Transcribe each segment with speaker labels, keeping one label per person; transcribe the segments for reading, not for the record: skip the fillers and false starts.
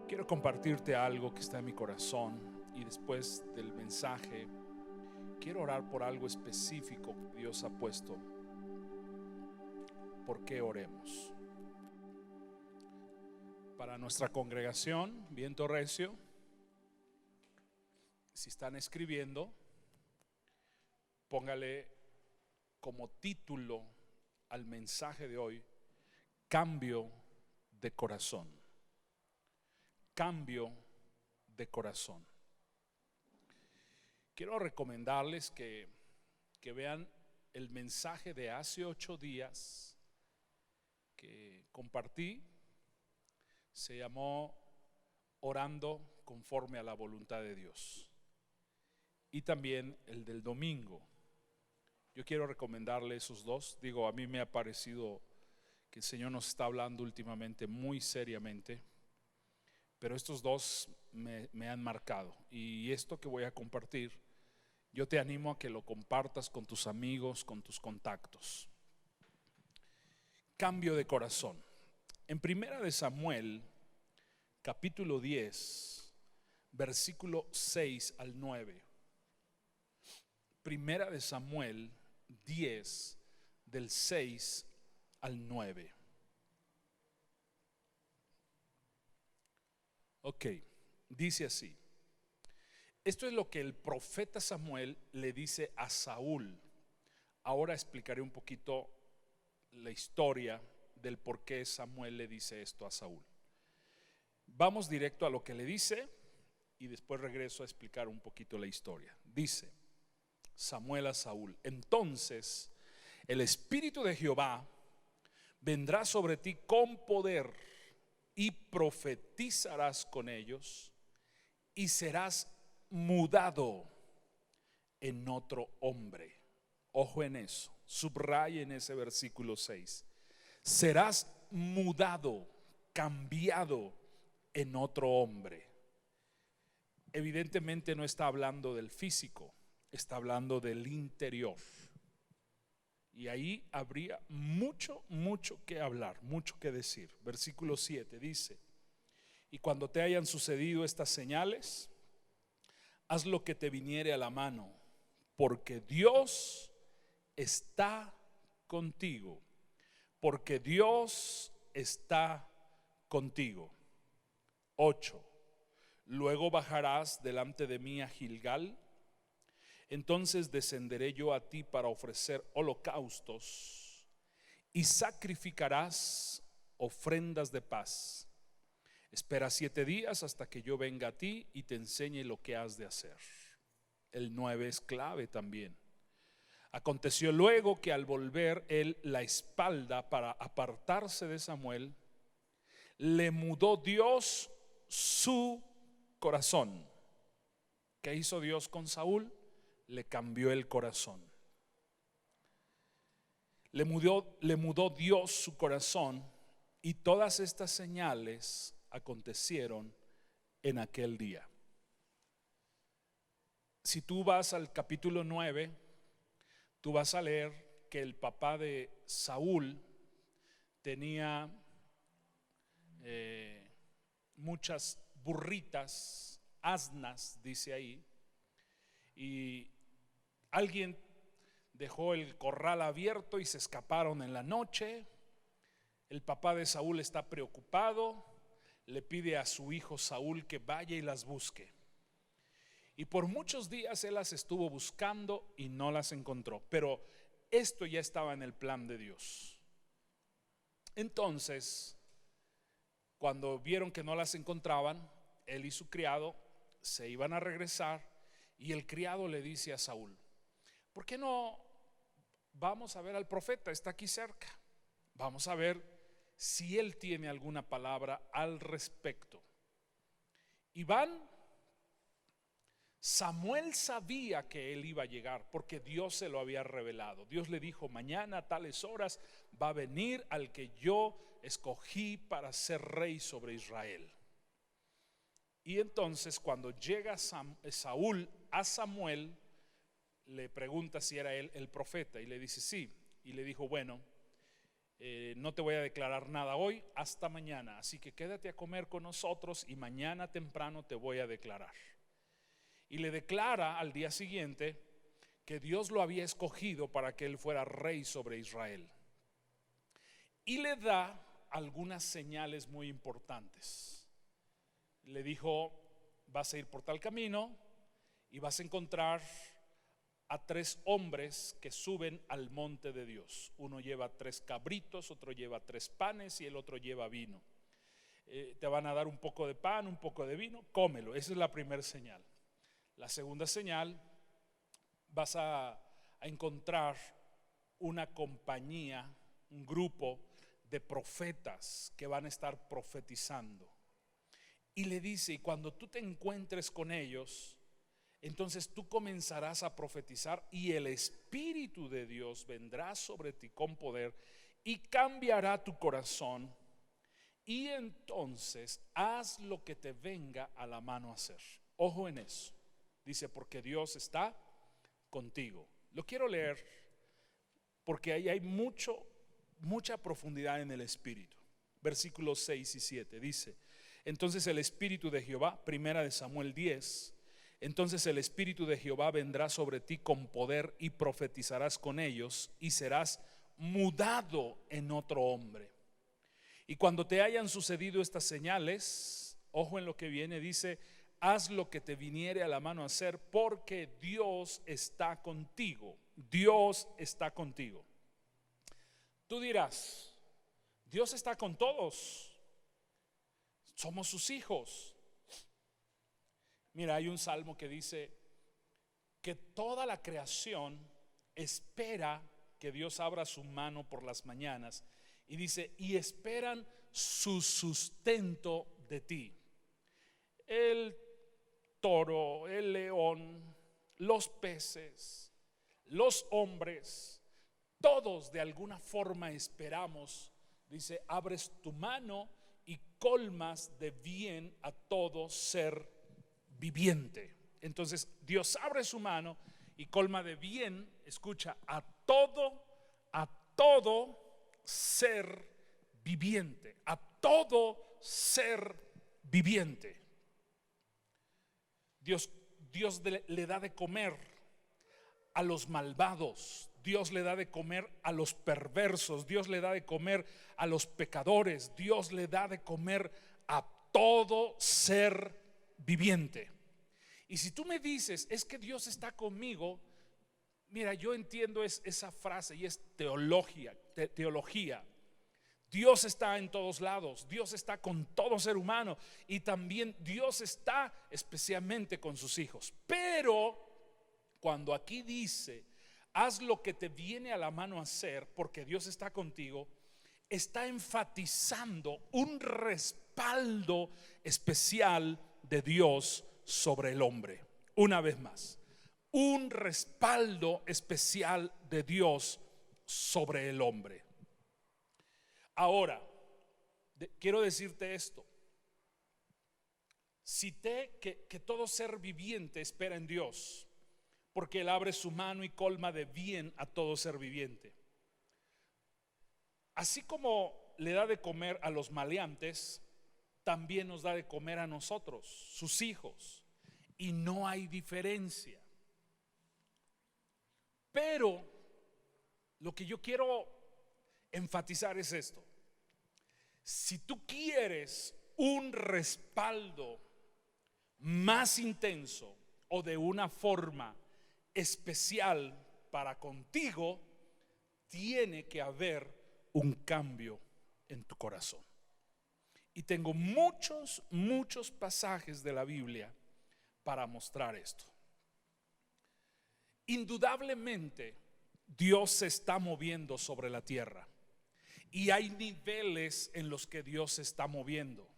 Speaker 1: Quiero compartirte algo que está en mi corazón y después del mensaje quiero orar por algo específico que Dios ha puesto. ¿Por qué oremos? Para nuestra congregación, Viento Recio, si están escribiendo, póngale como título al mensaje de hoy: cambio de corazón. Cambio de corazón. Quiero recomendarles que vean el mensaje de hace 8 días que compartí. Se llamó Orando conforme a la voluntad de Dios. Y también el del domingo. Yo quiero recomendarle esos dos. A mí me ha parecido que el Señor nos está hablando últimamente muy seriamente, pero estos dos me han marcado. Y esto que voy a compartir, yo te animo a que lo compartas con tus amigos, con tus contactos. Cambio de corazón. En Primera de Samuel, capítulo 10, versículo 6 al 9. Primera de Samuel 10, del 6 al 9. Ok, dice así. Esto es lo que el profeta Samuel le dice a Saúl. Ahora explicaré un poquito la historia del por qué Samuel le dice esto a Saúl. Vamos directo a lo que le dice y después regreso a explicar un poquito la historia. Dice Samuel a Saúl: entonces el Espíritu de Jehová vendrá sobre ti con poder y profetizarás con ellos y serás mudado en otro hombre. Ojo en eso, subraya en ese versículo 6. Serás mudado, cambiado en otro hombre. Evidentemente no está hablando del físico, está hablando del interior. Y ahí habría mucho que hablar, mucho que decir. Versículo 7 dice: y cuando te hayan sucedido estas señales, haz lo que te viniere a la mano, porque Dios está contigo. Porque Dios está contigo. 8. Luego bajarás delante de mí a Gilgal. Entonces descenderé yo a ti para ofrecer holocaustos y sacrificarás ofrendas de paz. Espera 7 días hasta que yo venga a ti y te enseñe lo que has de hacer. El 9 es clave también. Aconteció luego que al volver él la espalda para apartarse de Samuel, le mudó Dios su corazón. ¿Qué hizo Dios con Saúl? Le cambió el corazón. Le mudó Dios su corazón, y todas estas señales acontecieron en aquel día. Si tú vas al capítulo 9, tú vas a leer que el papá de Saúl tenía muchas burritas, asnas, dice ahí, y alguien dejó el corral abierto y se escaparon en la noche. El papá de Saúl está preocupado, le pide a su hijo Saúl que vaya y las busque. Y por muchos días él las estuvo buscando y no las encontró. Pero esto ya estaba en el plan de Dios. Entonces, cuando vieron que no las encontraban, él y su criado se iban a regresar, y el criado le dice a Saúl: ¿por qué no vamos a ver al profeta? Está aquí cerca. Vamos a ver si él tiene alguna palabra al respecto. Y van. Samuel sabía que él iba a llegar porque Dios se lo había revelado. Dios le dijo: mañana a tales horas va a venir al que yo escogí para ser rey sobre Israel. Y entonces cuando llega Saúl a Samuel, le pregunta si era él el profeta, y le dice sí. Y le dijo: bueno, no te voy a declarar nada hoy, hasta mañana, así que quédate a comer con nosotros y mañana temprano te voy a declarar. Y le declara al día siguiente que Dios lo había escogido para que él fuera rey sobre Israel. Y le da algunas señales muy importantes. Le dijo: vas a ir por tal camino y vas a encontrar a 3 hombres que suben al monte de Dios. Uno lleva 3 cabritos, otro lleva 3 panes y el otro lleva vino. Te van a dar un poco de pan, un poco de vino, cómelo. Esa es la primera señal. La segunda señal: vas a encontrar una compañía, un grupo de profetas que van a estar profetizando. Y le dice: y cuando tú te encuentres con ellos, entonces tú comenzarás a profetizar y el Espíritu de Dios vendrá sobre ti con poder y cambiará tu corazón, y entonces haz lo que te venga a la mano hacer. Ojo en eso. Dice: porque Dios está contigo. Lo quiero leer porque ahí hay mucha profundidad en el Espíritu. Versículos 6 y 7 dice: entonces el Espíritu de Jehová, primera de Samuel 10, entonces el Espíritu de Jehová vendrá sobre ti con poder y profetizarás con ellos y serás mudado en otro hombre. Y cuando te hayan sucedido estas señales, ojo en lo que viene, dice: haz lo que te viniere a la mano a hacer, porque Dios está contigo. Dios está contigo. Tú dirás: Dios está con todos, somos sus hijos. Mira, hay un salmo que dice que toda la creación espera que Dios abra su mano por las mañanas, y dice: y esperan su sustento de ti. El toro, el león, los peces, los hombres, todos de alguna forma esperamos. Dice: abres tu mano y colmas de bien a todo ser viviente. Entonces Dios abre su mano y colma de bien, escucha, a todo ser viviente, a todo ser viviente. Dios le da de comer a los malvados, Dios le da de comer a los perversos, Dios le da de comer a los pecadores, Dios le da de comer a todo ser viviente. Y si tú me dices: es que Dios está conmigo, mira, yo entiendo esa frase y es teología. Dios está en todos lados, Dios está con todo ser humano, y también Dios está especialmente con sus hijos. Pero cuando aquí dice: haz lo que te viene a la mano hacer, porque Dios está contigo, está enfatizando un respaldo especial de Dios sobre el hombre. Una vez más, un respaldo especial de Dios sobre el hombre. Ahora, quiero decirte esto: cité que todo ser viviente espera en Dios, porque Él abre su mano y colma de bien a todo ser viviente. Así como le da de comer a los maleantes, también nos da de comer a nosotros, sus hijos, y no hay diferencia. Pero lo que yo quiero enfatizar es esto: si tú quieres un respaldo más intenso o de una forma especial para contigo, tiene que haber un cambio en tu corazón. Y tengo muchos pasajes de la Biblia para mostrar esto. Indudablemente Dios se está moviendo sobre la tierra, y hay niveles en los que Dios se está moviendo.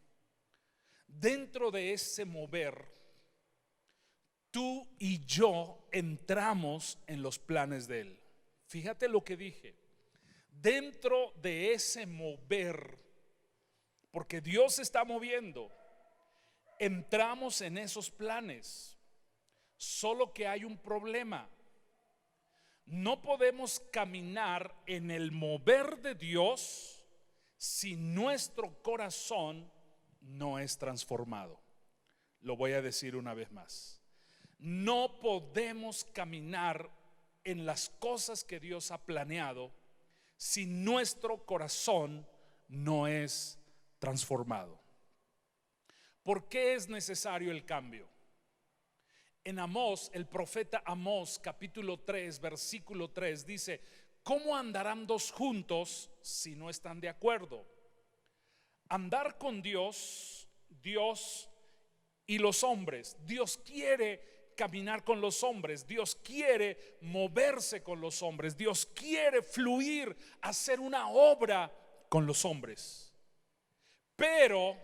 Speaker 1: Dentro de ese mover, tú y yo entramos en los planes de Él. Fíjate lo que dije: dentro de ese mover, porque Dios se está moviendo, entramos en esos planes. Solo que hay un problema: No podemos caminar en el mover de Dios si nuestro corazón no es transformado. Lo voy a decir una vez más. No podemos caminar en las cosas que Dios ha planeado si nuestro corazón no es transformado. ¿Por qué es necesario el cambio? En Amós, el profeta Amós, capítulo 3, versículo 3 dice: ¿cómo andarán dos juntos si no están de acuerdo? Andar con Dios, Dios y los hombres. Dios quiere caminar con los hombres, Dios quiere moverse con los hombres, Dios quiere fluir, hacer una obra con los hombres. Pero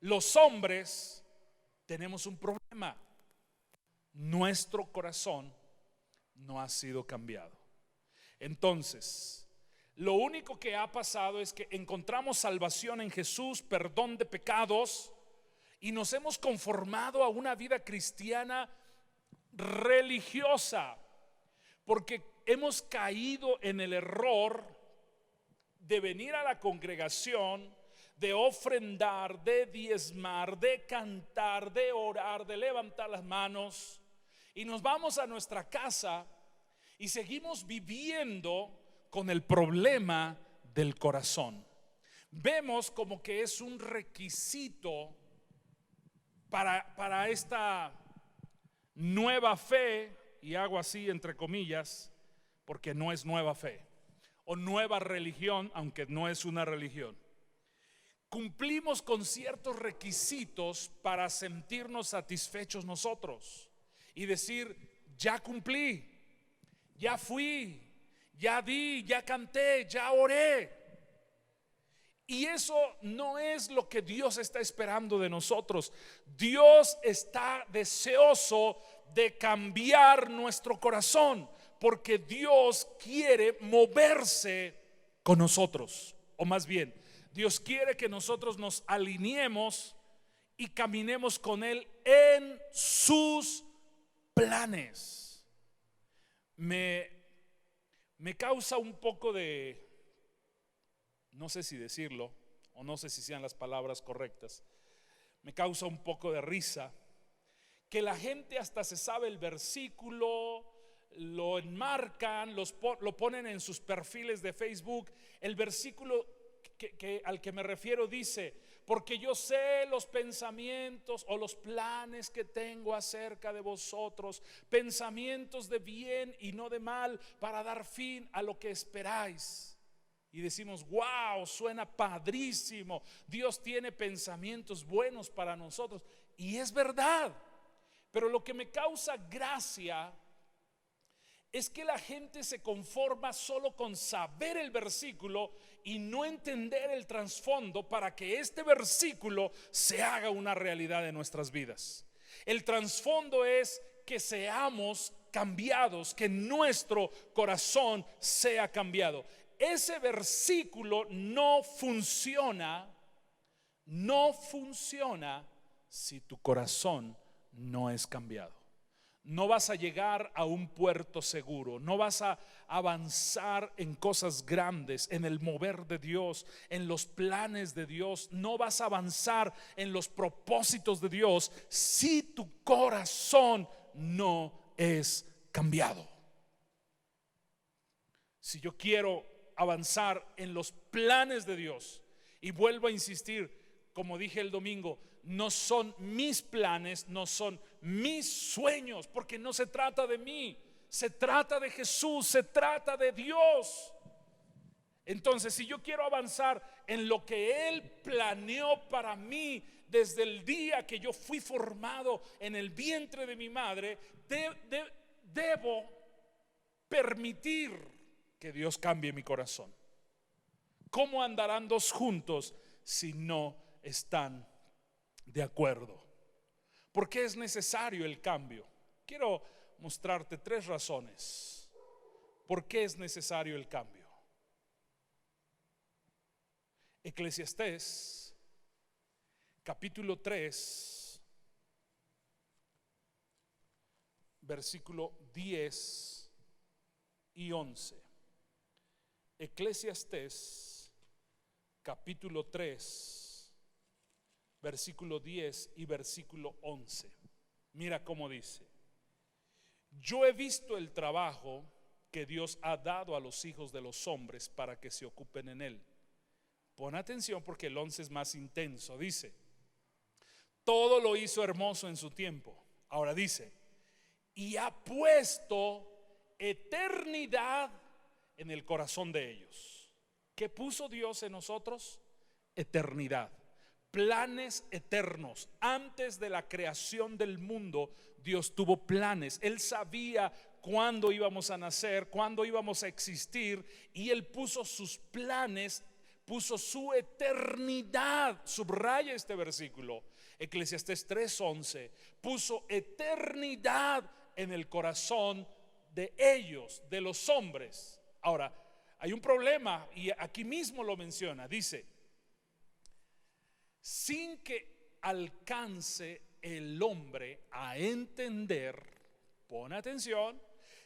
Speaker 1: los hombres tenemos un problema: nuestro corazón no ha sido cambiado. Entonces, lo único que ha pasado es que encontramos salvación en Jesús, perdón de pecados, y nos hemos conformado a una vida cristiana religiosa, porque hemos caído en el error de venir a la congregación, de ofrendar, de diezmar, de cantar, de orar, de levantar las manos, y nos vamos a nuestra casa y seguimos viviendo con el problema del corazón. Vemos como que es un requisito para esta nueva fe, y hago así entre comillas porque no es nueva fe, o nueva religión, aunque no es una religión. Cumplimos con ciertos requisitos para sentirnos satisfechos nosotros y decir: ya cumplí, ya fui, ya di, ya canté, ya oré. Y eso no es lo que Dios está esperando de nosotros. Dios está deseoso de cambiar nuestro corazón, porque Dios quiere moverse con nosotros. O más bien, Dios quiere que nosotros nos alineemos y caminemos con Él en sus planes. Me causa un poco de, no sé si decirlo, o no sé si sean las palabras correctas, me causa un poco de risa que la gente hasta se sabe el versículo, lo enmarcan, lo ponen en sus perfiles de Facebook. El versículo al que me refiero dice: porque yo sé los pensamientos o los planes que tengo acerca de vosotros, pensamientos de bien y no de mal, para dar fin a lo que esperáis. Y decimos: wow, suena padrísimo, Dios tiene pensamientos buenos para nosotros. Y es verdad, pero lo que me causa gracia es que la gente se conforma solo con saber el versículo y no entender el trasfondo para que este versículo se haga una realidad en nuestras vidas. El trasfondo es que seamos cambiados, que nuestro corazón sea cambiado. Ese versículo no funciona si tu corazón no es cambiado. No vas a llegar a un puerto seguro, no vas a avanzar en cosas grandes, en el mover de Dios, en los planes de Dios. No vas a avanzar en los propósitos de Dios si tu corazón no es cambiado. Si yo quiero avanzar en los planes de Dios, y vuelvo a insistir, como dije el domingo, no son mis planes, no son mis sueños, porque no se trata de mí, se trata de Jesús, se trata de Dios. Entonces, si yo quiero avanzar en lo que Él planeó para mí desde el día que yo fui formado en el vientre de mi madre, debo permitir que Dios cambie mi corazón. ¿Cómo andarán dos juntos si no están de acuerdo? ¿Por qué es necesario el cambio? Quiero mostrarte 3 razones por qué es necesario el cambio. Eclesiastés capítulo 3 versículo 10 y 11. Eclesiastés capítulo 3, versículo 10 y versículo 11. Mira cómo dice: yo he visto el trabajo que Dios ha dado a los hijos de los hombres para que se ocupen en él. Pon atención porque el 11 es más intenso. Dice: todo lo hizo hermoso en su tiempo. Ahora dice: y ha puesto eternidad en el corazón de ellos. ¿Qué puso Dios en nosotros? Eternidad, planes eternos. Antes de la creación del mundo, Dios tuvo planes. Él sabía cuándo íbamos a nacer, cuándo íbamos a existir, y Él puso sus planes, puso su eternidad. Subraya este versículo, Eclesiastés 3:11. Puso eternidad en el corazón de ellos, de los hombres. Ahora, hay un problema y aquí mismo lo menciona. Dice: sin que alcance el hombre a entender, pon atención,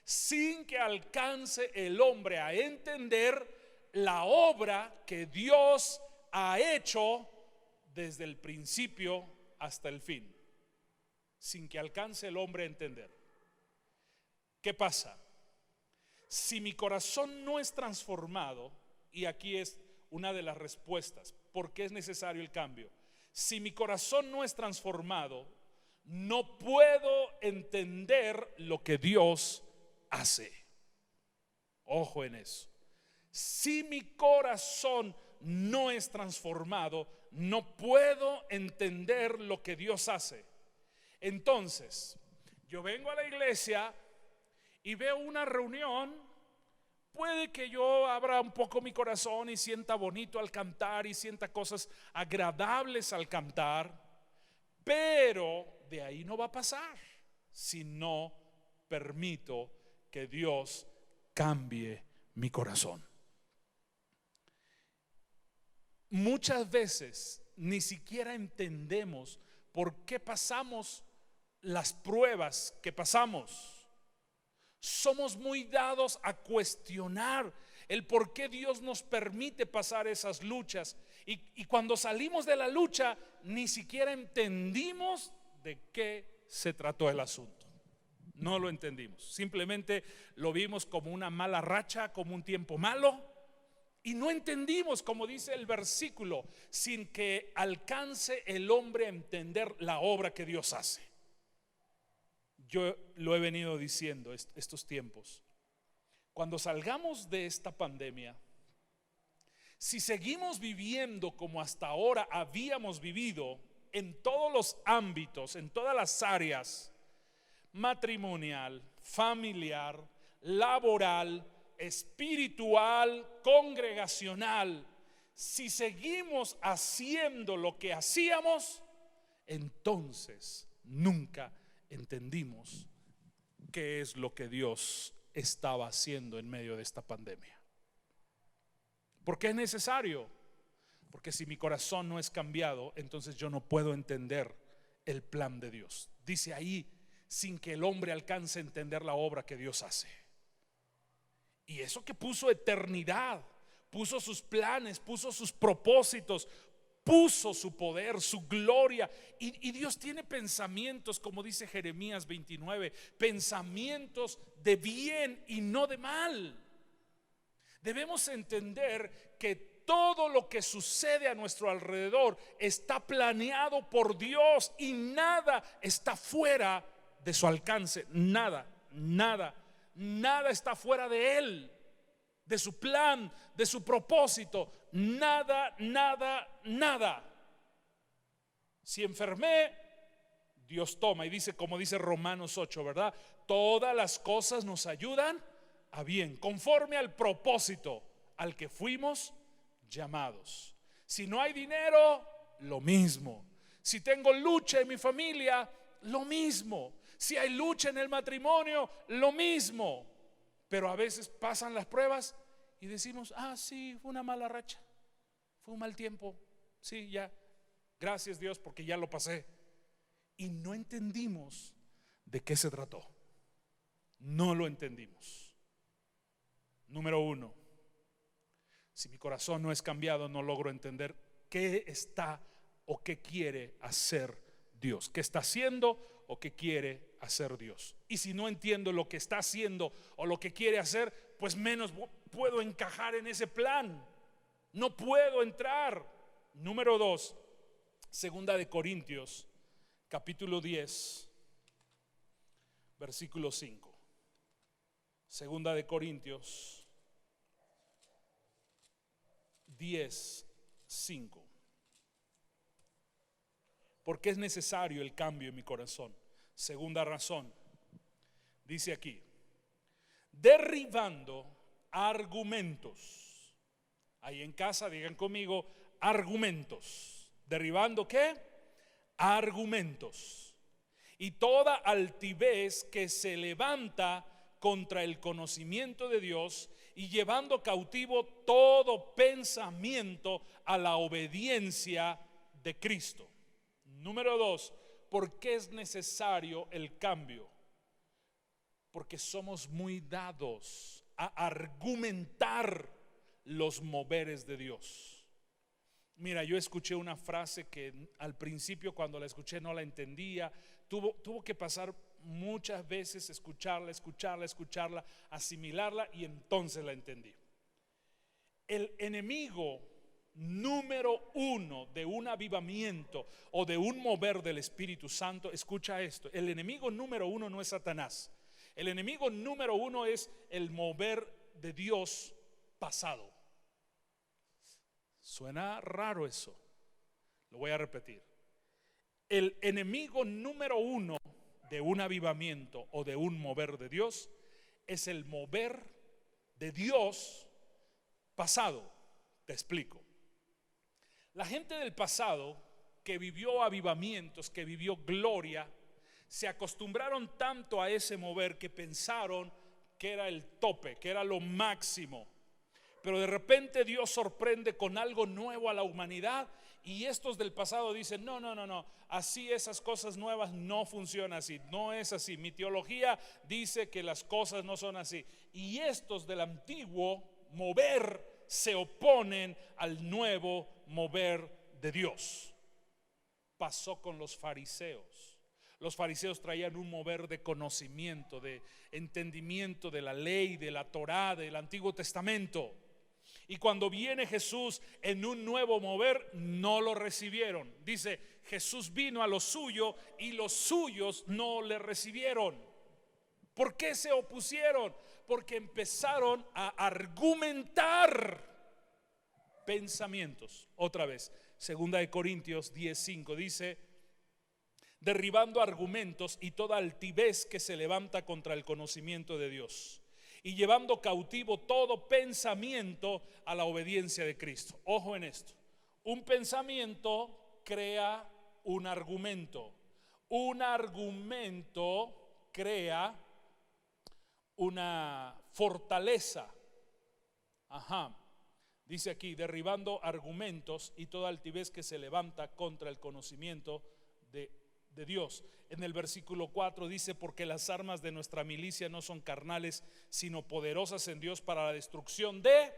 Speaker 1: sin que alcance el hombre a entender la obra que Dios ha hecho desde el principio hasta el fin. Sin que alcance el hombre a entender. ¿Qué pasa? Si mi corazón no es transformado, y aquí es una de las respuestas, ¿por qué es necesario el cambio? Si mi corazón no es transformado, no puedo entender lo que Dios hace. Ojo en eso. Si mi corazón no es transformado, no puedo entender lo que Dios hace. Entonces, yo vengo a la iglesia y veo una reunión. Puede que yo abra un poco mi corazón y sienta bonito al cantar y sienta cosas agradables al cantar, pero de ahí no va a pasar si no permito que Dios cambie mi corazón. Muchas veces ni siquiera entendemos por qué pasamos las pruebas que pasamos. Somos muy dados a cuestionar el por qué Dios nos permite pasar esas luchas, y cuando salimos de la lucha ni siquiera entendimos de qué se trató el asunto. No lo entendimos, simplemente lo vimos como una mala racha, como un tiempo malo, y no entendimos, como dice el versículo, sin que alcance el hombre a entender la obra que Dios hace. Yo lo he venido diciendo estos tiempos. Cuando salgamos de esta pandemia, si seguimos viviendo como hasta ahora habíamos vivido, en todos los ámbitos, en todas las áreas, matrimonial, familiar, laboral, espiritual, congregacional, si seguimos haciendo lo que hacíamos, entonces nunca entendimos qué es lo que Dios estaba haciendo en medio de esta pandemia. ¿Por qué es necesario? Porque si mi corazón no es cambiado, entonces yo no puedo entender el plan de Dios. Dice ahí, sin que el hombre alcance a entender la obra que Dios hace. Y eso que puso eternidad, puso sus planes, puso sus propósitos, puso su poder, su gloria, y Dios tiene pensamientos, como dice Jeremías 29, pensamientos de bien y no de mal. Debemos entender que todo lo que sucede a nuestro alrededor está planeado por Dios y nada está fuera de su alcance. Nada está fuera de Él, de su plan, de su propósito. Nada. Si enfermé, Dios toma, y dice, como dice Romanos 8, ¿verdad? Todas las cosas nos ayudan a bien, conforme al propósito al que fuimos llamados. Si no hay dinero, lo mismo. Si tengo lucha en mi familia, lo mismo. Si hay lucha en el matrimonio, lo mismo. Pero a veces pasan las pruebas y decimos, sí, fue una mala racha, fue un mal tiempo, sí, ya, gracias Dios porque ya lo pasé. Y no entendimos de qué se trató. No lo entendimos. Número uno, si mi corazón no es cambiado, no logro entender qué está o qué quiere hacer Dios, qué está haciendo o qué quiere hacer Dios. Y si no entiendo lo que está haciendo o lo que quiere hacer, pues menos puedo encajar en ese plan. No puedo entrar. Número 2, segunda de Corintios, capítulo 10, versículo 5. Segunda de Corintios 10, 5. ¿Por qué es necesario el cambio en mi corazón? Segunda razón, dice aquí: derribando argumentos. Ahí en casa digan conmigo: argumentos. ¿Derribando qué? Argumentos. Y toda altivez que se levanta contra el conocimiento de Dios, y llevando cautivo todo pensamiento a la obediencia de Cristo. Número 2, ¿por qué es necesario el cambio? Porque somos muy dados a argumentar los moveres de Dios. Mira, yo escuché una frase que al principio, cuando la escuché, no la entendía. Tuvo que pasar muchas veces, escucharla, asimilarla, y entonces la entendí. El enemigo número uno de un avivamiento o de un mover del Espíritu Santo, escucha esto: el enemigo número uno no es Satanás. El enemigo número uno es el mover de Dios pasado. Suena raro eso, lo voy a repetir. El enemigo número uno de un avivamiento o de un mover de Dios es el mover de Dios pasado. Te explico. La gente del pasado que vivió avivamientos, que vivió gloria, se acostumbraron tanto a ese mover que pensaron que era el tope, que era lo máximo. Pero de repente Dios sorprende con algo nuevo a la humanidad, y estos del pasado dicen: no, así esas cosas nuevas no funcionan así, no es así. Mi teología dice que las cosas no son así. Y estos del antiguo mover se oponen al nuevo mover de Dios. Pasó con los fariseos. Los fariseos traían un mover de conocimiento, de entendimiento de la ley, de la Torá, del Antiguo Testamento. Y cuando viene Jesús en un nuevo mover, no lo recibieron. Dice: Jesús vino a lo suyo y los suyos no le recibieron. ¿Por qué se opusieron? Porque empezaron a argumentar pensamientos. Otra vez, segunda de Corintios 10:5 dice: derribando argumentos y toda altivez que se levanta contra el conocimiento de Dios, y llevando cautivo todo pensamiento a la obediencia de Cristo. Ojo en esto: un pensamiento crea un argumento. Un argumento crea una fortaleza. Dice aquí: derribando argumentos y toda altivez que se levanta contra el conocimiento de Dios. En el versículo 4 dice: porque las armas de nuestra milicia no son carnales, sino poderosas en Dios para la destrucción de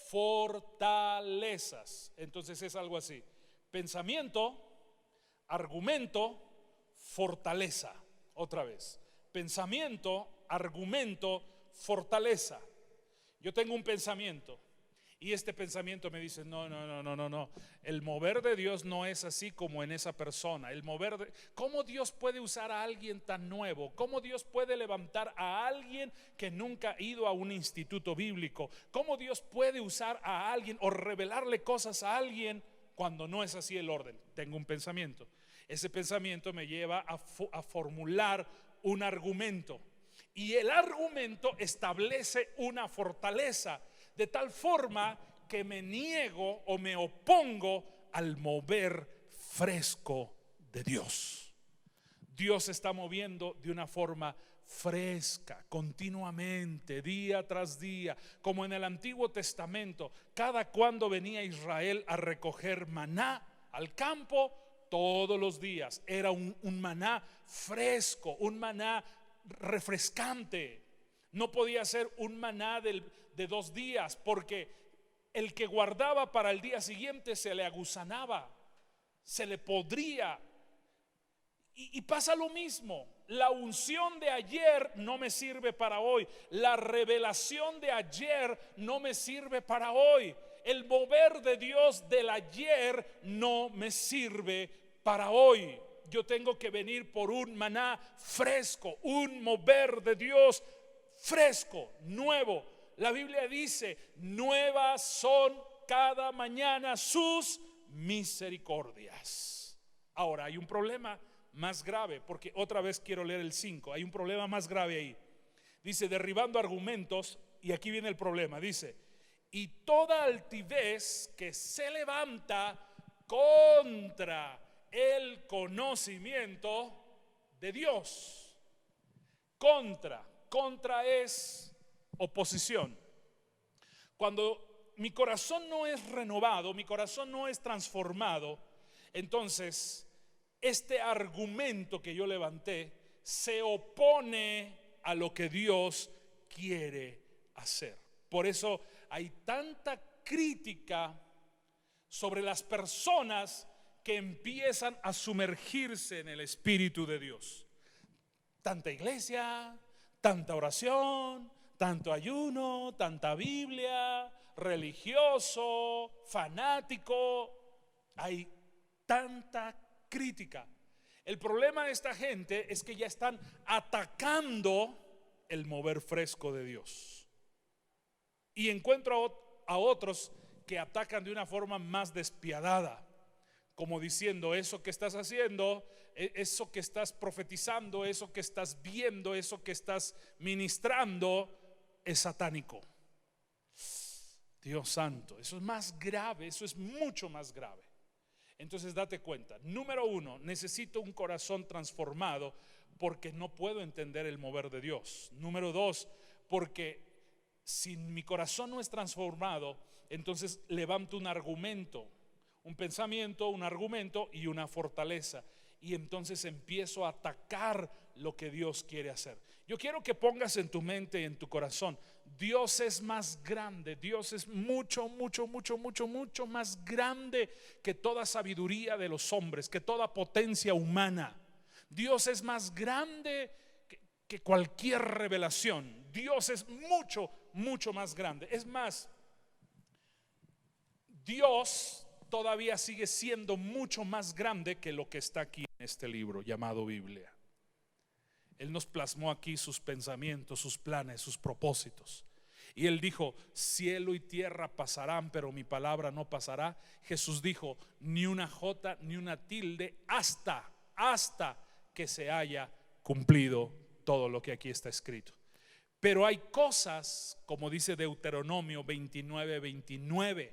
Speaker 1: fortalezas. Entonces es algo así: pensamiento, argumento, fortaleza. Otra vez: pensamiento, argumento, fortaleza. Yo tengo un pensamiento, y este pensamiento me dice: no, el mover de Dios no es así como en esa persona. ¿Cómo Dios puede usar a alguien tan nuevo? ¿Cómo Dios puede levantar a alguien que nunca ha ido a un instituto bíblico? ¿Cómo Dios puede usar a alguien o revelarle cosas a alguien cuando no es así el orden? Tengo un pensamiento. Ese pensamiento me lleva a formular un argumento, y el argumento establece una fortaleza, de tal forma que me niego o me opongo al mover fresco de Dios. Dios está moviendo de una forma fresca, continuamente, día tras día, como en el Antiguo Testamento. Cada cuando venía Israel a recoger maná al campo, todos los días era un maná fresco, un maná refrescante. No podía ser un maná del de 2 días, porque el que guardaba para el día siguiente se le agusanaba, se le podría. Y pasa lo mismo. La unción de ayer no me sirve para hoy. La revelación de ayer no me sirve para hoy. El mover de Dios del ayer no me sirve para hoy. Yo tengo que venir por un maná fresco, un mover de Dios fresco, nuevo. La Biblia dice: nuevas son cada mañana sus misericordias. Ahora hay un problema más grave, porque otra vez quiero leer el 5. Hay un problema más grave ahí. Dice: derribando argumentos. Y aquí viene el problema. Dice: y toda altivez que se levanta contra el conocimiento de Dios. Contra es oposición. Cuando mi corazón no es renovado, mi corazón no es transformado, entonces este argumento que yo levanté se opone a lo que Dios quiere hacer. Por eso hay tanta crítica sobre las personas que empiezan a sumergirse en el Espíritu de Dios. Tanta iglesia, tanta oración, tanto ayuno, tanta Biblia, religioso, fanático. Hay tanta crítica. El problema de esta gente es que ya están atacando el mover fresco de Dios. Y encuentro a otros que atacan de una forma más despiadada, como diciendo: eso que estás haciendo, eso que estás profetizando, eso que estás viendo, eso que estás ministrando es satánico. Dios santo, eso es más grave, eso es mucho más grave. Entonces date cuenta, número 1, necesito un corazón transformado, porque no puedo entender el mover de Dios. Número 2, porque si mi corazón no es transformado, entonces levanto un argumento, un pensamiento, un argumento y una fortaleza, y entonces empiezo a atacar lo que Dios quiere hacer. Yo quiero que pongas en tu mente y en tu corazón: Dios es más grande. Dios es mucho más grande que toda sabiduría de los hombres, que toda potencia humana. Dios es más grande que cualquier revelación. Dios es mucho más grande. Es más, Dios todavía sigue siendo mucho más grande que lo que está aquí en este libro llamado Biblia. Él nos plasmó aquí sus pensamientos, sus planes, sus propósitos. Y Él dijo: cielo y tierra pasarán, pero mi palabra no pasará. Jesús dijo: ni una jota ni una tilde hasta que se haya cumplido todo lo que aquí está escrito. Pero hay cosas, como dice Deuteronomio 29:29,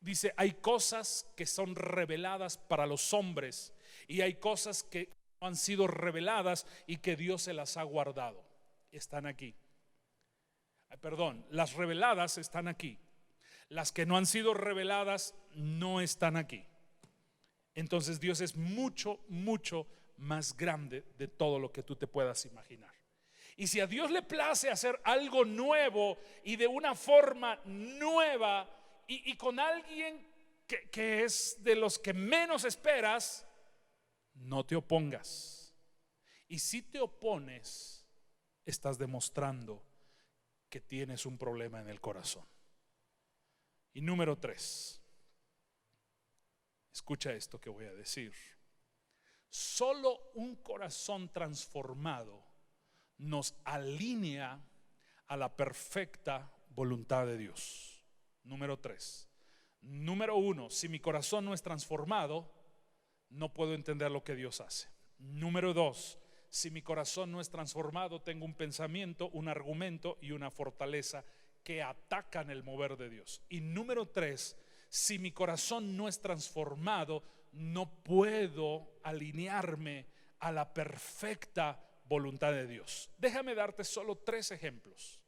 Speaker 1: dice: hay cosas que son reveladas para los hombres, y hay cosas que no han sido reveladas y que Dios se las ha guardado. Están aquí. Perdón, las reveladas están aquí. Las que no han sido reveladas no están aquí. Entonces Dios es mucho más grande de todo lo que tú te puedas imaginar. Y si a Dios le place hacer algo nuevo y de una forma nueva y con alguien que es de los que menos esperas, no te opongas. Y si te opones, estás demostrando que tienes un problema en el corazón. Y número 3, escucha esto que voy a decir: solo un corazón transformado nos alinea a la perfecta voluntad de Dios. Número 3. Número 1, si mi corazón no es transformado, no puedo entender lo que Dios hace. Número 2, si mi corazón no es transformado, tengo un pensamiento, un argumento y una fortaleza que atacan el mover de Dios. Y número 3, si mi corazón no es transformado, no puedo alinearme a la perfecta voluntad de Dios. Déjame darte solo 3 ejemplos.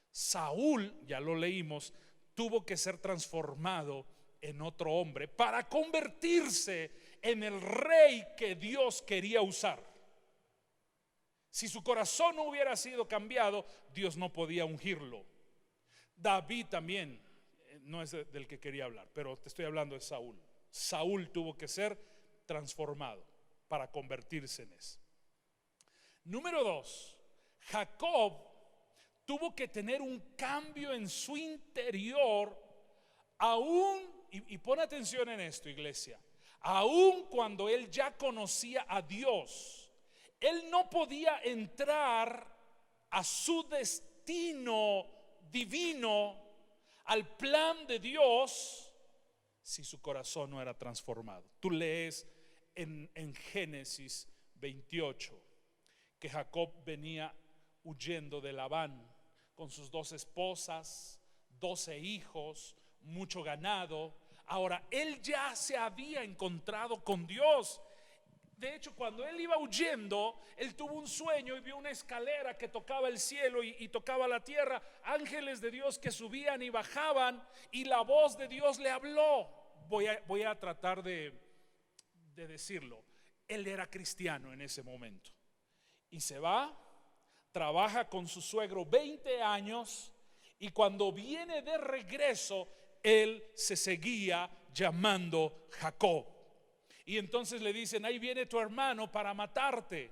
Speaker 1: Saúl, ya lo leímos, tuvo que ser transformado en otro hombre para convertirse en el rey que Dios quería usar. Si su corazón no hubiera sido cambiado, Dios no podía ungirlo. David también, no es del que quería hablar, pero te estoy hablando de Saúl. Saúl tuvo que ser transformado para convertirse en ese. Número 2, Jacob tuvo que tener un cambio en su interior, aún, y pon atención en esto, iglesia, aún cuando él ya conocía a Dios, él no podía entrar a su destino divino, al plan de Dios, si su corazón no era transformado. Tú lees en Génesis 28 que Jacob venía huyendo de Labán con sus 2 esposas, 12 hijos, mucho ganado. Ahora, él ya se había encontrado con Dios. De hecho, cuando él iba huyendo, él tuvo un sueño y vio una escalera que tocaba el cielo y tocaba la tierra, ángeles de Dios que subían y bajaban, y la voz de Dios le habló. Voy a tratar de decirlo. Él era cristiano en ese momento y se va, trabaja con su suegro 20 años, y cuando viene de regreso, él se seguía llamando Jacob. Y entonces le dicen: ahí viene tu hermano para matarte.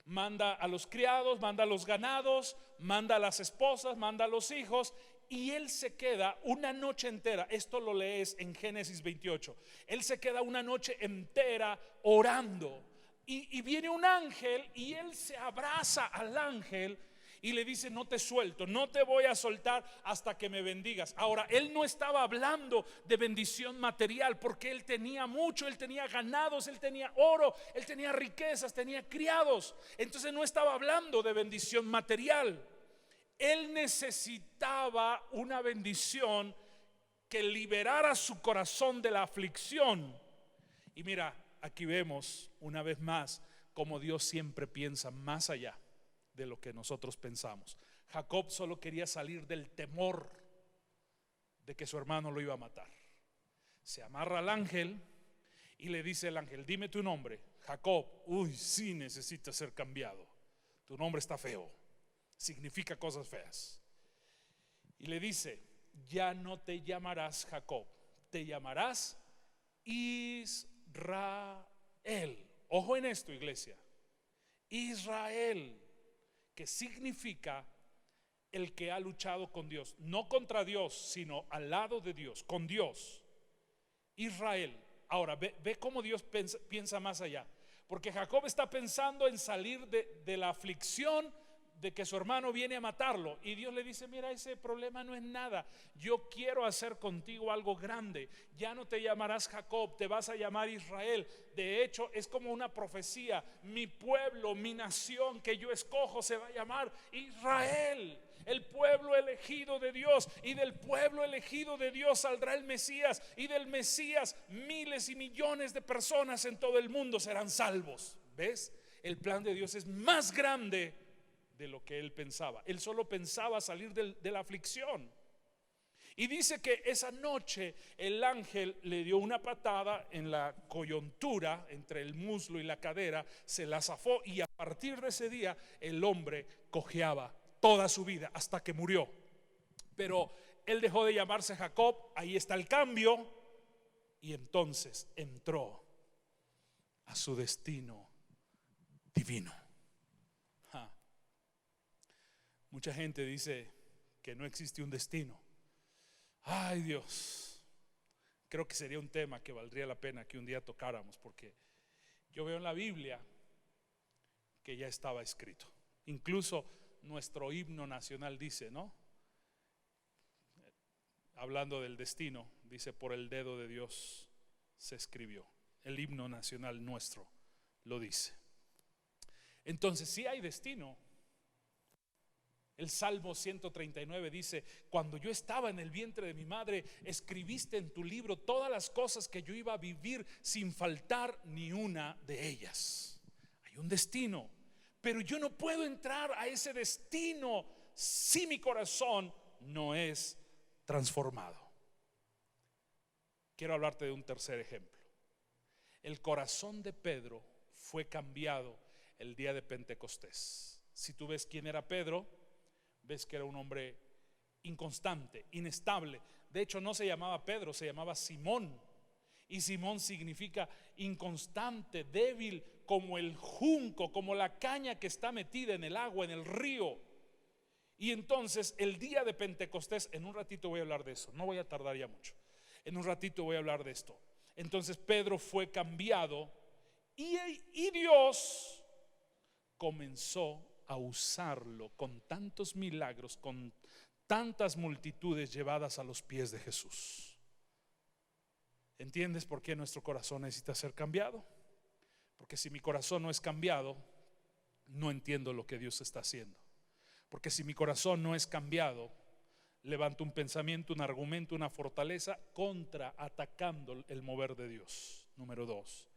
Speaker 1: Manda a los criados, manda a los ganados, manda a las esposas, manda a los hijos, y él se queda una noche entera. Esto lo lees en Génesis 28. Él se queda una noche entera orando, y viene un ángel y él se abraza al ángel y le dice: no te suelto, no te voy a soltar hasta que me bendigas. Ahora, él no estaba hablando de bendición material, porque él tenía mucho, él tenía ganados, él tenía oro, él tenía riquezas, tenía criados. Entonces no estaba hablando de bendición material. Él necesitaba una bendición que liberara su corazón de la aflicción. Y mira, aquí vemos una vez más cómo Dios siempre piensa más allá de lo que nosotros pensamos. Jacob solo quería salir del temor de que su hermano lo iba a matar. Se amarra al ángel y le dice el ángel: dime tu nombre. Jacob. Uy, sí, necesita ser cambiado. Tu nombre está feo, significa cosas feas. Y le dice: ya no te llamarás Jacob, te llamarás Israel. Ojo en esto, iglesia. Israel, que significa el que ha luchado con Dios, no contra Dios, sino al lado de Dios, con Dios. Israel. Ahora ve cómo Dios piensa más allá, porque Jacob está pensando en salir de la aflicción de que su hermano viene a matarlo, y Dios le dice: mira, ese problema no es nada, yo quiero hacer contigo algo grande. Ya no te llamarás Jacob, te vas a llamar Israel. De hecho, es como una profecía: mi pueblo, mi nación que yo escojo se va a llamar Israel, el pueblo elegido de Dios. Y del pueblo elegido de Dios saldrá el Mesías, y del Mesías miles y millones de personas en todo el mundo serán salvos. ¿Ves? El plan de Dios es más grande de lo que él pensaba. Él solo pensaba salir de la aflicción. Y dice que esa noche el ángel le dio una patada en la coyuntura, entre el muslo y la cadera, se la zafó, y a partir de ese día el hombre cojeaba toda su vida hasta que murió. Pero él dejó de llamarse Jacob, ahí está el cambio, y entonces entró a su destino divino. Mucha gente dice que no existe un destino. Ay, Dios, creo que sería un tema que valdría la pena que un día tocáramos, porque yo veo en la Biblia que ya estaba escrito. Incluso nuestro himno nacional dice, ¿no? Hablando del destino, dice: por el dedo de Dios se escribió. El himno nacional nuestro lo dice. Entonces sí hay destino. El Salmo 139 dice: cuando yo estaba en el vientre de mi madre, escribiste en tu libro todas las cosas que yo iba a vivir, sin faltar ni una de ellas. Hay un destino, pero yo no puedo entrar a ese destino si mi corazón no es transformado. Quiero hablarte de un tercer ejemplo. El corazón de Pedro fue cambiado el día de Pentecostés. Si tú ves quién era Pedro, ves que era un hombre inconstante, inestable. De hecho, no se llamaba Pedro, se llamaba Simón. Y Simón significa inconstante, débil, como el junco, como la caña que está metida en el agua, en el río. Y entonces el día de Pentecostés, en un ratito voy a hablar de eso, no voy a tardar ya mucho. En un ratito voy a hablar de esto. Entonces Pedro fue cambiado y Dios comenzó a usarlo con tantos milagros, con tantas multitudes llevadas a los pies de Jesús. ¿Entiendes por qué nuestro corazón necesita ser cambiado? Porque si mi corazón no es cambiado, no entiendo lo que Dios está haciendo. Porque si mi corazón no es cambiado, levanto un pensamiento, un argumento, una fortaleza contra, atacando el mover de Dios. Número 2,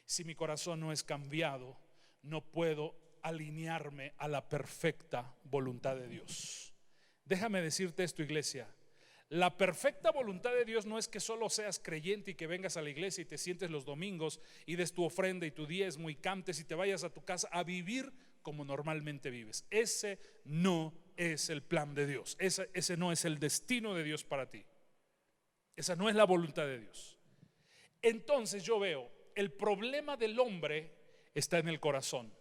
Speaker 1: si mi corazón no es cambiado, no puedo alinearme a la perfecta voluntad de Dios. Déjame decirte esto, iglesia. La perfecta voluntad de Dios no es que solo seas creyente y que vengas a la iglesia y te sientes los domingos y des tu ofrenda y tu diezmo y cantes y te vayas a tu casa a vivir como normalmente vives. Ese no es el plan de Dios. Ese no es el destino de Dios para ti. Esa no es la voluntad de Dios. Entonces yo veo, el problema del hombre está en el corazón.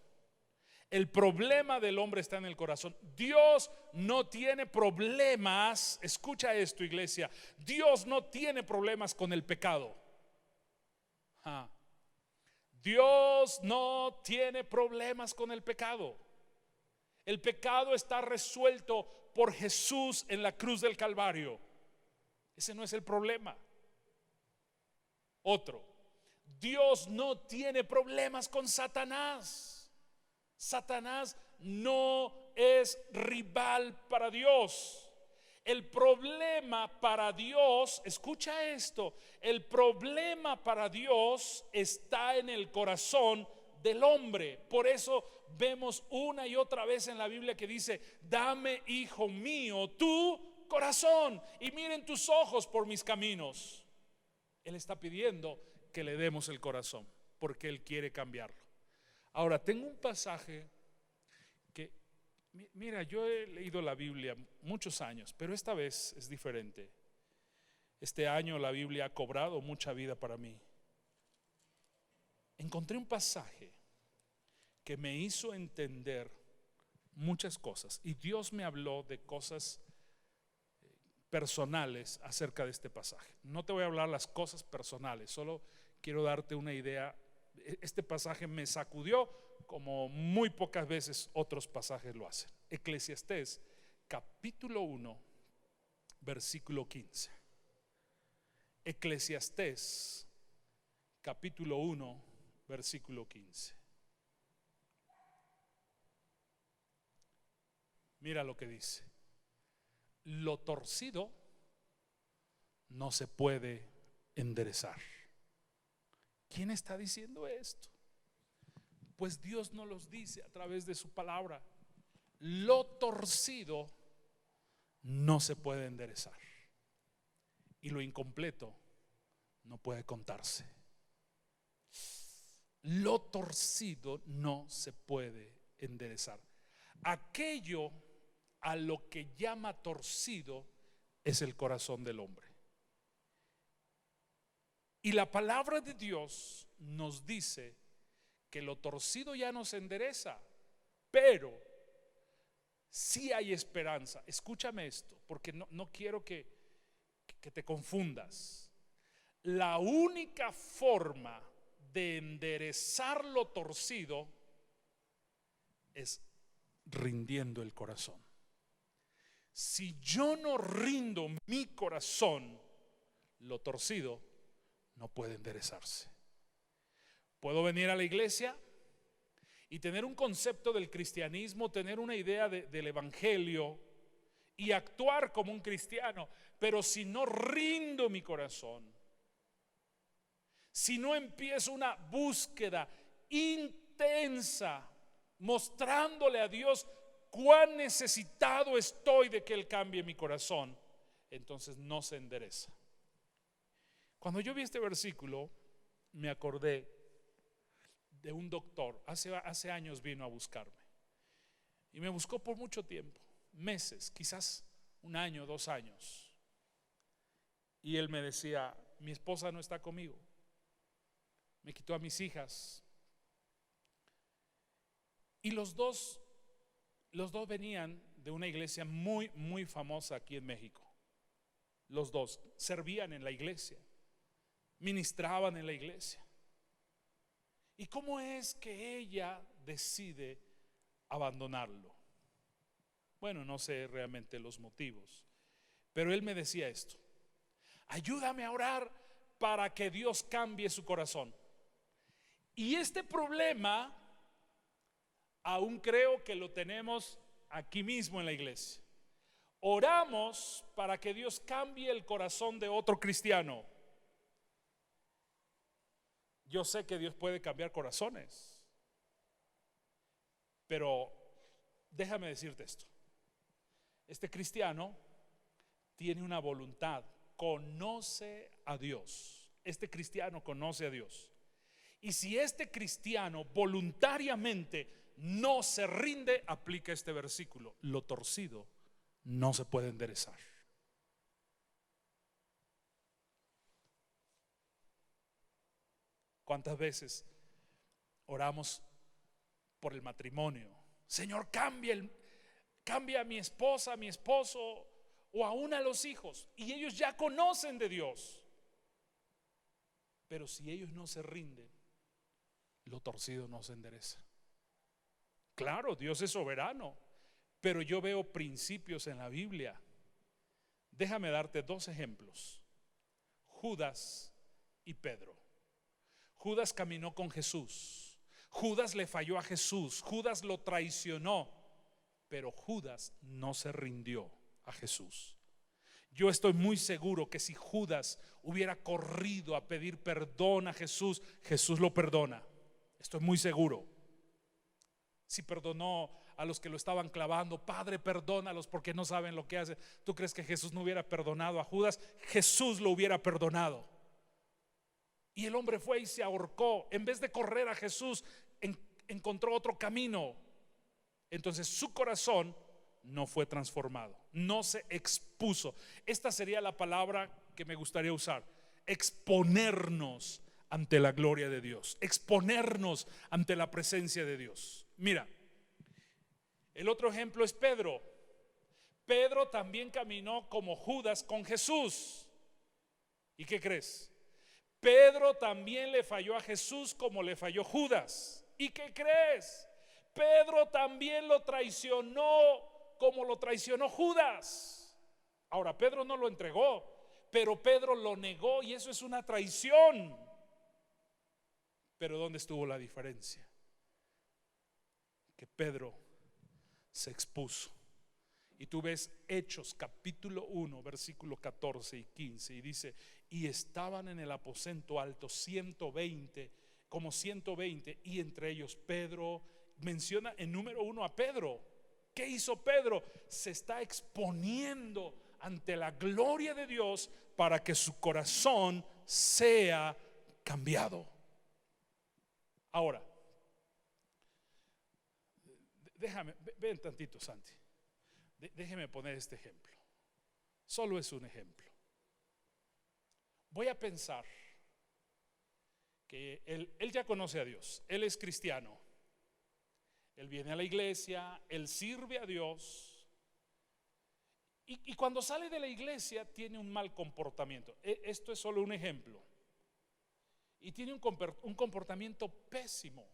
Speaker 1: El problema del hombre está en el corazón. Dios no tiene problemas. Escucha esto, iglesia. Dios no tiene problemas con el pecado. Dios no tiene problemas con el pecado. El pecado está resuelto por Jesús en la cruz del Calvario. Ese no es el problema. Otro, Dios no tiene problemas con Satanás. Satanás no es rival para Dios. El problema para Dios, escucha esto, el problema para Dios está en el corazón del hombre. Por eso vemos una y otra vez en la Biblia que dice: dame, hijo mío, tu corazón y miren tus ojos por mis caminos. Él está pidiendo que le demos el corazón porque Él quiere cambiarlo. Ahora, tengo un pasaje que, mira, yo he leído la Biblia muchos años, pero esta vez es diferente. Este año la Biblia ha cobrado mucha vida para mí. Encontré un pasaje que me hizo entender muchas cosas y Dios me habló de cosas personales acerca de este pasaje. No te voy a hablar las cosas personales, solo quiero darte una idea. Este pasaje me sacudió como muy pocas veces otros pasajes lo hacen. Eclesiastés capítulo 1 versículo 15. Eclesiastés capítulo 1 versículo 15. Mira lo que dice: lo torcido no se puede enderezar. ¿Quién está diciendo esto? Pues Dios nos los dice a través de su palabra. Lo torcido no se puede enderezar y lo incompleto no puede contarse. Lo torcido no se puede enderezar. Aquello a lo que llama torcido es el corazón del hombre. Y la palabra de Dios nos dice que lo torcido ya no se endereza, pero sí hay esperanza. Escúchame esto, porque no quiero que te confundas. La única forma de enderezar lo torcido es rindiendo el corazón. Si yo no rindo mi corazón, lo torcido no puede enderezarse. Puedo venir a la iglesia y tener un concepto del cristianismo, tener una idea del evangelio y actuar como un cristiano, pero si no rindo mi corazón, si no empiezo una búsqueda intensa mostrándole a Dios cuán necesitado estoy de que Él cambie mi corazón, entonces no se endereza. Cuando yo vi este versículo, me acordé de un doctor. Hace años vino a buscarme y me buscó por mucho tiempo, meses, quizás un año, 2 años. Y él me decía, mi esposa no está conmigo, me quitó a mis hijas. Y los dos venían de una iglesia muy, muy famosa aquí en México. Los dos servían en la iglesia, ministraban en la iglesia. ¿Y cómo es que ella decide abandonarlo? Bueno, no sé realmente los motivos, pero él me decía esto: ayúdame a orar para que Dios cambie su corazón. Y este problema aún creo que lo tenemos aquí mismo en la iglesia. Oramos para que Dios cambie el corazón de otro cristiano. Yo sé que Dios puede cambiar corazones, pero déjame decirte esto: este cristiano tiene una voluntad, conoce a Dios. Este cristiano conoce a Dios. Y si este cristiano voluntariamente no se rinde, aplica este versículo: lo torcido no se puede enderezar. ¿Cuántas veces oramos por el matrimonio? Señor, cambia a mi esposa, a mi esposo, o aún a los hijos, y ellos ya conocen de Dios. Pero si ellos no se rinden, lo torcido no se endereza. Claro, Dios es soberano, pero yo veo principios en la Biblia. Déjame darte 2 ejemplos: Judas y Pedro. Judas caminó con Jesús, Judas le falló a Jesús, Judas lo traicionó, pero Judas no se rindió a Jesús. Yo estoy muy seguro que si Judas hubiera corrido a pedir perdón a Jesús, Jesús lo perdona. Estoy muy seguro. Si perdonó a los que lo estaban clavando: Padre, perdónalos porque no saben lo que hacen. ¿Tú crees que Jesús no hubiera perdonado a Judas? Jesús lo hubiera perdonado. Y el hombre fue y se ahorcó. En vez de correr a Jesús, encontró otro camino. Entonces su corazón no fue transformado, no se expuso. Esta sería la palabra que me gustaría usar: exponernos ante la gloria de Dios, exponernos ante la presencia de Dios. Mira, el otro ejemplo es Pedro. Pedro también caminó como Judas con Jesús. ¿Y qué crees? Pedro también le falló a Jesús como le falló Judas. ¿Y qué crees? Pedro también lo traicionó como lo traicionó Judas. Ahora, Pedro no lo entregó, pero Pedro lo negó, y eso es una traición. Pero ¿dónde estuvo la diferencia? Que Pedro se expuso. Y tú ves Hechos capítulo 1 versículo 14 y 15, y dice: y estaban en el aposento alto 120, y entre ellos Pedro. Menciona en número 1 a Pedro. ¿Qué hizo Pedro? Se está exponiendo ante la gloria de Dios para que su corazón sea cambiado. Ahora, ven tantito, Santi. Déjeme poner este ejemplo. Solo es un ejemplo. Voy a pensar que él ya conoce a Dios, él es cristiano, él viene a la iglesia, él sirve a Dios, y cuando sale de la iglesia tiene un mal comportamiento. Esto es solo un ejemplo. Y tiene un comportamiento pésimo.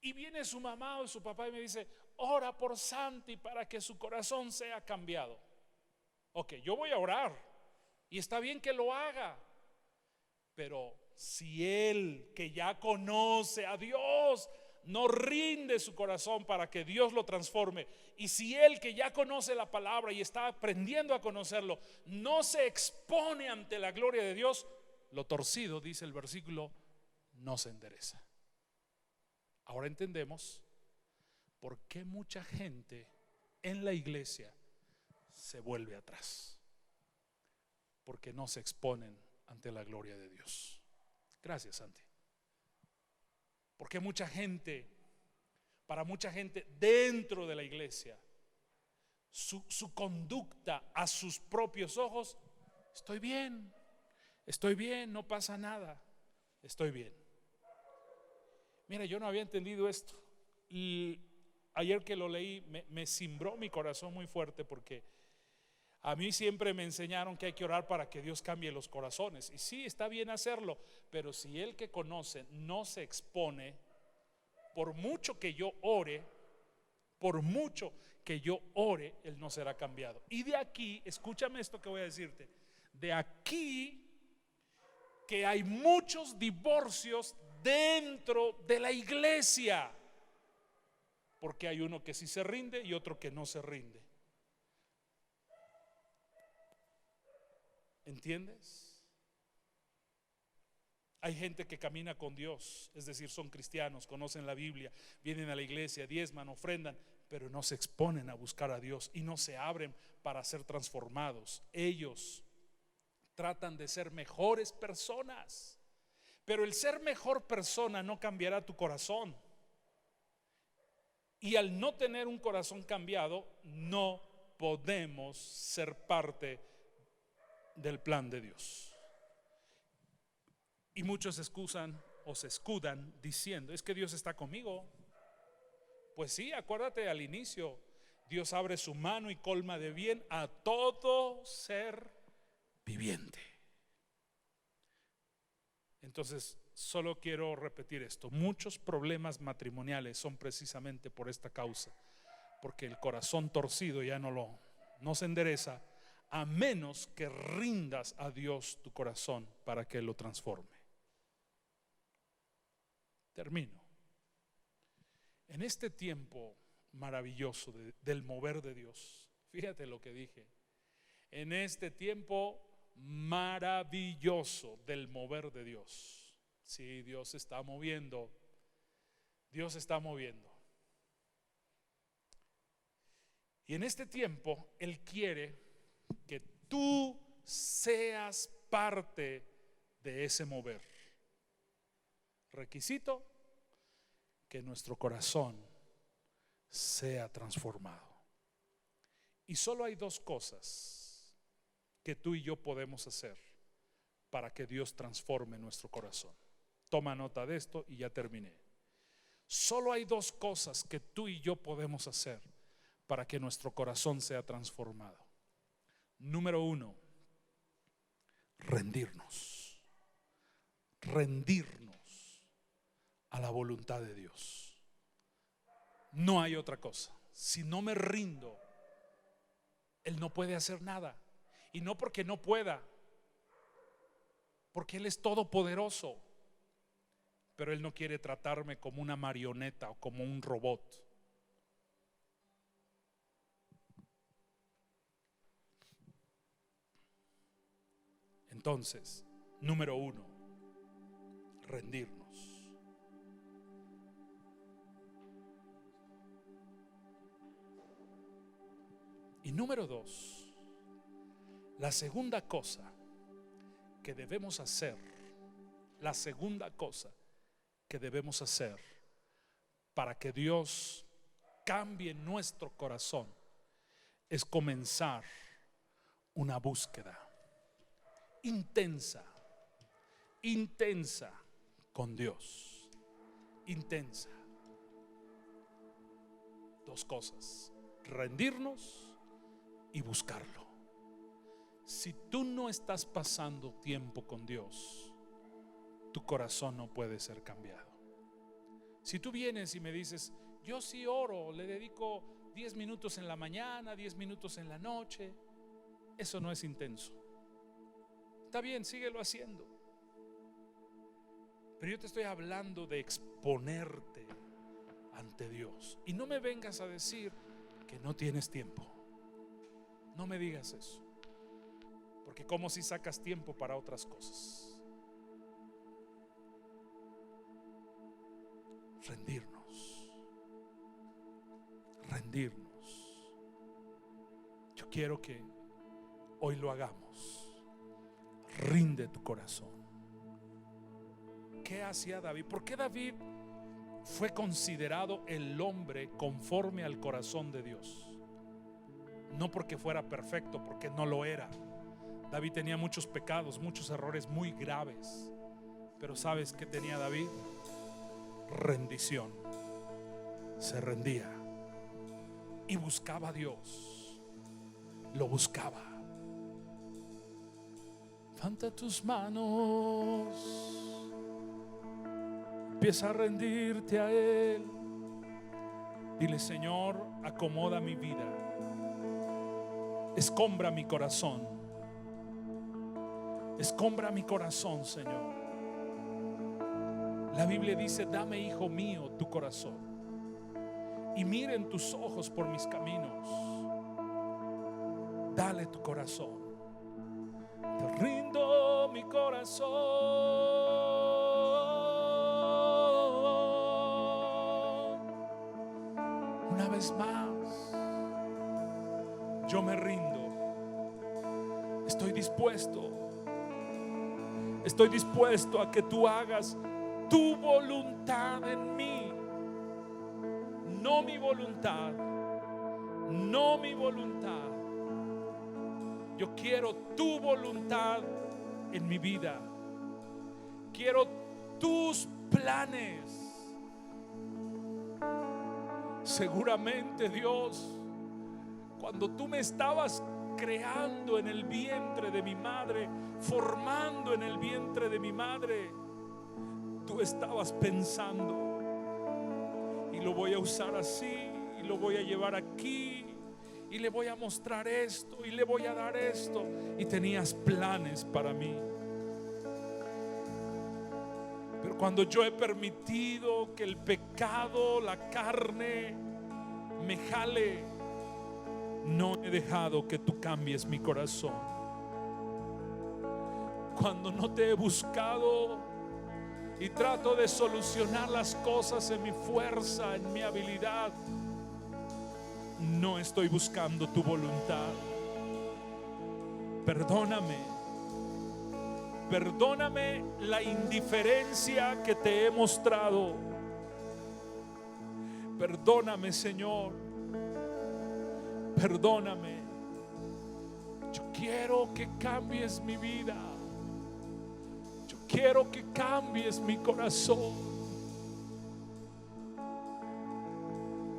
Speaker 1: Y viene su mamá o su papá y me dice: ora por Santi para que su corazón sea cambiado. Ok, yo voy a orar, y está bien que lo haga, pero si él, que ya conoce a Dios, no rinde su corazón para que Dios lo transforme, y si él, que ya conoce la palabra y está aprendiendo a conocerlo, no se expone ante la gloria de Dios, lo torcido, dice el versículo, no se endereza. Ahora entendemos por qué mucha gente en la iglesia se vuelve atrás: porque no se exponen ante la gloria de Dios. Gracias, Santi. Porque para mucha gente dentro de la iglesia, su conducta a sus propios ojos, estoy bien, no pasa nada, estoy bien. Mira, yo no había entendido esto y ayer que lo leí me cimbró mi corazón muy fuerte, porque a mí siempre me enseñaron que hay que orar para que Dios cambie los corazones. Y sí, está bien hacerlo, pero si el que conoce no se expone, por mucho que yo ore, Él no será cambiado. Y de aquí, escúchame esto que voy a decirte, de aquí que hay muchos divorcios dentro de la iglesia, porque hay uno que sí se rinde y otro que no se rinde. ¿Entiendes? Hay gente que camina con Dios, es decir, son cristianos, conocen la Biblia, vienen a la iglesia, diezman, ofrendan, pero no se exponen a buscar a Dios y no se abren para ser transformados. Ellos tratan de ser mejores personas, pero el ser mejor persona no cambiará tu corazón. Y al no tener un corazón cambiado, no podemos ser parte del plan de Dios. Y muchos se excusan o se escudan diciendo, es que Dios está conmigo. Pues sí, acuérdate al inicio, Dios abre su mano y colma de bien a todo ser viviente. Entonces, solo quiero repetir esto: muchos problemas matrimoniales son precisamente por esta causa, porque el corazón torcido ya no se endereza, a menos que rindas a Dios tu corazón para que lo transforme. Termino. En este tiempo maravilloso del mover de Dios, fíjate lo que dije, en este tiempo maravilloso del mover de Dios. Sí, Dios está moviendo, Dios está moviendo. Y en este tiempo Él quiere que tú seas parte de ese mover. Requisito: que nuestro corazón sea transformado. Y solo hay dos cosas que tú y yo podemos hacer para que Dios transforme nuestro corazón. Toma nota de esto y ya terminé. Solo hay dos cosas que tú y yo podemos hacer para que nuestro corazón sea transformado. Número uno, rendirnos a la voluntad de Dios. No hay otra cosa. Si no me rindo, Él no puede hacer nada. Y no porque no pueda, porque Él es todopoderoso, pero Él no quiere tratarme como una marioneta o como un robot. Entonces, número uno, rendirnos. Y número dos, la segunda cosa que debemos hacer, para que Dios cambie nuestro corazón es comenzar una búsqueda intensa con Dios. Intensa. Dos cosas: rendirnos y buscarlo. Si tú no estás pasando tiempo con Dios, tu corazón no puede ser cambiado. Si tú vienes y me dices, yo sí oro, le dedico 10 minutos en la mañana, 10 minutos en la noche, eso no es intenso. Está bien, síguelo haciendo, pero yo te estoy hablando de exponerte ante Dios. Y no me vengas a decir que no tienes tiempo. No me digas eso, porque como si sacas tiempo para otras cosas. Rendirnos. Yo quiero que hoy lo hagamos. Rinde tu corazón. ¿Qué hacía David? ¿Por qué David fue considerado el hombre conforme al corazón de Dios? No porque fuera perfecto, porque no lo era. David tenía muchos pecados, muchos errores muy graves. Pero ¿sabes qué tenía David? Rendición. Se rendía y buscaba a Dios. Lo buscaba. Levanta tus manos, empieza a rendirte a Él. Dile: Señor, acomoda mi vida, escombra mi corazón, escombra mi corazón, Señor. La Biblia dice: dame, hijo mío, tu corazón, y miren tus ojos por mis caminos. Dale tu corazón. Te rindo mi corazón. Una vez más, yo me rindo. Estoy dispuesto a que tú hagas tu voluntad en mí. No mi voluntad, no mi voluntad. Yo quiero tu voluntad en mi vida. Quiero tus planes. Seguramente, Dios, cuando tú me estabas creando en el vientre de mi madre, formando en el vientre de mi madre, tú estabas pensando: y lo voy a usar así, y lo voy a llevar aquí, y le voy a mostrar esto, y le voy a dar esto. Y tenías planes para mí. Pero cuando yo he permitido que el pecado, la carne, me jale, no he dejado que tú cambies mi corazón. Cuando no te he buscado y trato de solucionar las cosas en mi fuerza, en mi habilidad, no estoy buscando tu voluntad. Perdóname la indiferencia que te he mostrado. Perdóname, Señor. Perdóname. Yo quiero que cambies mi vida. Yo quiero que cambies mi corazón.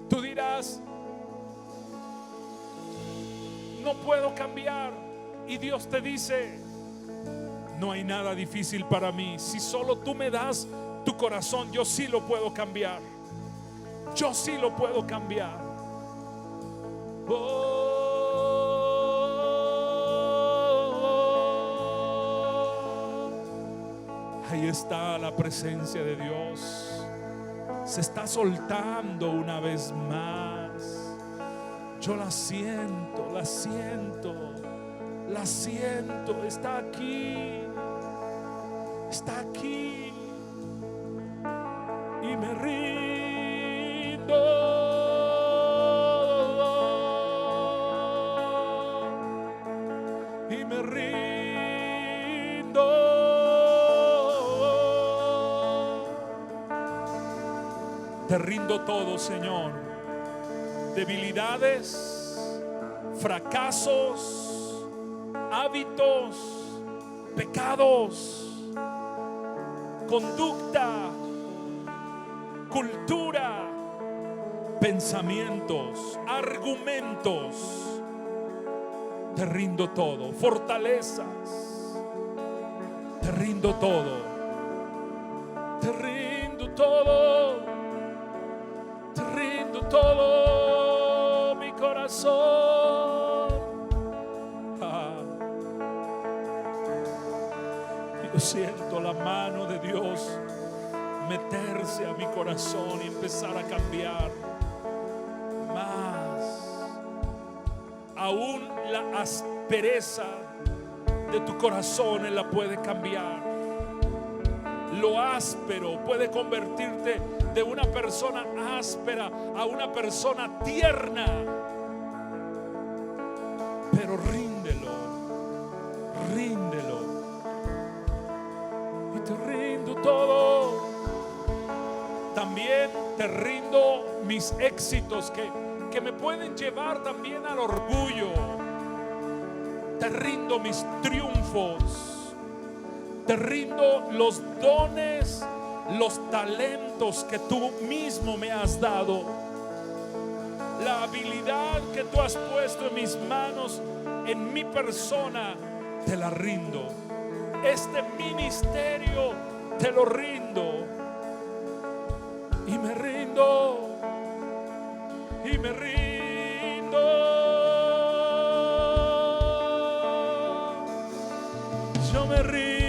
Speaker 1: Tú dirás: no puedo cambiar. Y Dios te dice: no hay nada difícil para mí. Si solo tú me das tu corazón, yo sí lo puedo cambiar. Yo sí lo puedo cambiar. Ahí está la presencia de Dios. Se está soltando una vez más. Yo la siento, la siento, la siento. Está aquí, está aquí. Y me rindo. Y me rindo. Te rindo todo, Señor. Debilidades, fracasos, hábitos, pecados, conducta, cultura, pensamientos, argumentos. Te rindo todo. Fortalezas, te rindo todo. Te rindo todo. Te rindo todo mi corazón. Yo siento la mano de Dios meterse a mi corazón y empezar a cambiar más. Aún la aspereza de tu corazón Él la puede cambiar. Lo áspero puede convertirte de una persona áspera a una persona tierna. Pero ríndelo, ríndelo. Y te rindo todo. También te rindo mis éxitos, que que me pueden llevar también al orgullo. Te rindo mis triunfos, te rindo los dones, los talentos que tú mismo me has dado, la habilidad que tú has puesto en mis manos, en mi persona, te la rindo. Este ministerio te lo rindo, y me rindo, y me rindo. Yo me rindo.